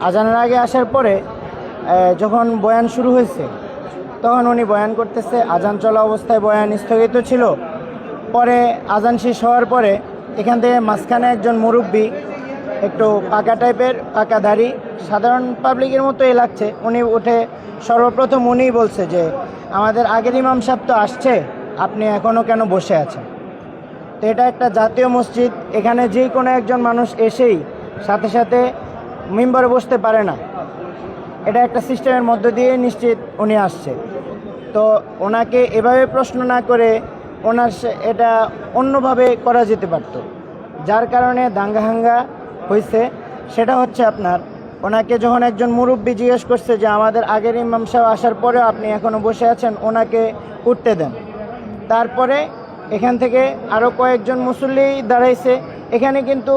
আজানের আগে আসার পরে যখন বয়ান শুরু হয়েছে তখন উনি বয়ান করতেছে, আজান চলা অবস্থায় বয়ান স্থগিত ছিল। পরে আজান শেষ হওয়ার পরে এখান থেকে মাঝখানে একজন মুরব্বী, একটু পাকা টাইপের, পাকা দাড়ি, সাধারণ পাবলিকের মতোই লাগছে, উনি উঠে সর্বপ্রথম উনিই বলছে যে আমাদের আগের ইমাম সাহেব তো আসছে, আপনি এখনও কেন বসে আছেন। তো এটা একটা জাতীয় মসজিদ, এখানে যে কোনো একজন মানুষ এসেই সাথে সাথে মিম্বরে বসতে পারে না। এটা একটা সিস্টেমের মধ্য দিয়ে নিশ্চিত উনি আসছে। তো ওনাকে এভাবে প্রশ্ন না করে ওনার এটা অন্যভাবে করা যেতে পারত। যার কারণে দাঙ্গা হয়েছে সেটা হচ্ছে আপনার, ওনাকে যখন একজন মুরব্বী জিজ্ঞেস করছে যে আমাদের আগের ইমাম সাহেব আসার পরেও আপনি এখনও বসে আছেন, ওনাকে উঠতে দেন। তারপরে এখান থেকে আরও কয়েকজন মুসল্লি দাঁড়াইছে। এখানে কিন্তু